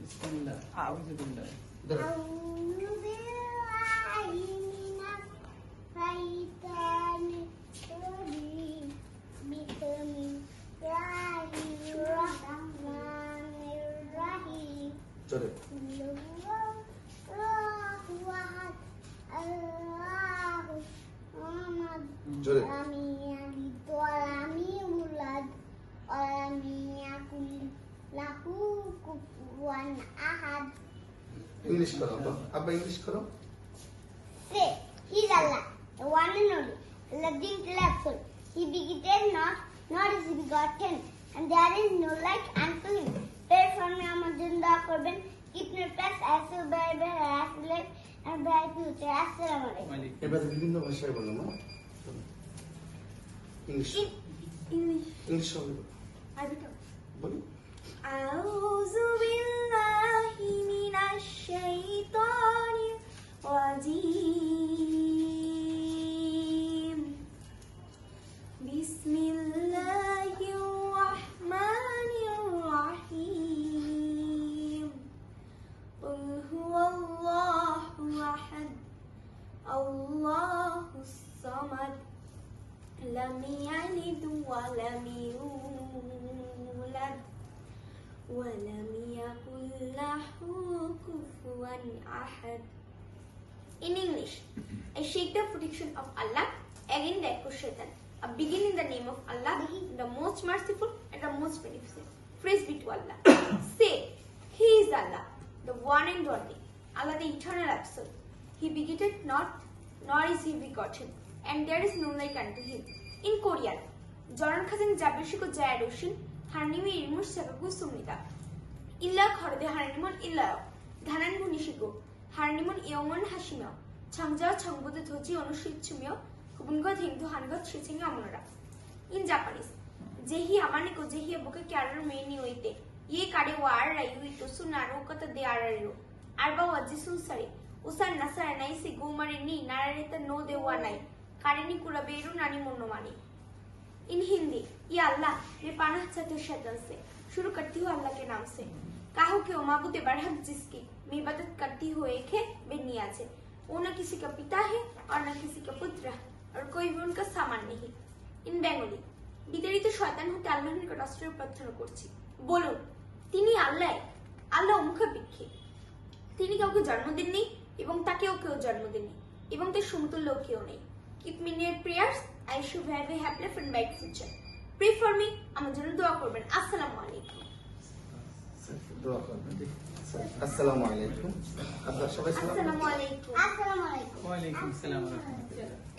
বিসমিল্লাহ আউযু বিল্লাহ আউযু বিল্লাহি মিনাশ শাইতানির রাজিম বিসমিল্লাহির রাহমানির রাহিম জোরে আল্লাহু আহাদ আল্লাহু সামাদ জোরে লাম ইয়ালিদ ওয়া লাম ইউলাদ ওয়া লাম ইয়াকুল লাহু কুফুয়ান আহাদ। ইংলিশ করো আব্বা ইংলিশ করো Say, He's Allah, the one and only, the loving delightful. He begetted not, nor is he begotten, and there is no like unto him. Pray for me, Amadun da Korban, keep me fast as you bear as life and bright future. Assalamu alaikum. ওয়ালাইকুম এবার বিভিন্ন ভাষায় বলো না English English হবে I become. বলি أعوذ بالله من الشيطان الرجيم بسم الله الرحمن الرحيم قل هو الله أحد الله الصمد لم يلد ولم يولد ولم يكن له كفوا أحد. In English, I shake the protection of Allah against the Shaitan. I begin in the name of Allah, the most merciful and the most beneficent. Praise be to Allah. Say, He is Allah, the one and only, Allah the eternal absolute. He begetted not, nor is he begotten, and there is none like unto him. In Korean, Joran Khazin Jabishiko Jayadoshin, Hanimi Imus Sakaku Sumida. Illa Khorde Haranimon Illa, Dhanan Munishigo, Haranimon Eomon Hashimo, Changja Changbudu Toji Onushit Chumio, Kubungo Hindu Hangot Shitting Amonara. In Japanese, Jehi Amaniko Jehi Boka Carrier Mani Oite, Ye Kade Wara Yu to Sunarokata de Araru, Arba Wajisu Sari, Usan Nasa and I say Gomarini, Narata no de Wanai, Karini Kuraberu Nani Monomani. In Hindi, Ya Allah, ये पाना चाहते शैतान से शुरू करती हूँ अल्लाह के नाम से काहो के उमाबुते बढ़त जिसकी मैं इबादत करती हूँ एक है बेनिया से वो न किसी का पिता है और न किसी का पुत्र और कोई भी उनका सामान नहीं इन बेंगली বিতাড়িত শয়তান হতে আল্লাহর নিকট আশ্রয় প্রার্থনা করছি বলুন তিনি আল্লাহ আল্লাহ মুখাপেক্ষী তিনি কাউকে জন্ম দেননি এবং তাকেও কেউ জন্ম দেননি এবং তার সমতুল্য কেউ নেই Keep me in your prayers. I should have a happy life and bright future. Pray for me. আমার জন্য দোয়া করবেন আসসালামু আলাইকুম দোয়া করবেন আসসালামু আলাইকুম আপনারা সবাই সালাম আসসালামু আলাইকুম আসসালামু আলাইকুম ওয়ালাইকুম আসসালাম ওয়া রাহমাতুল্লাহ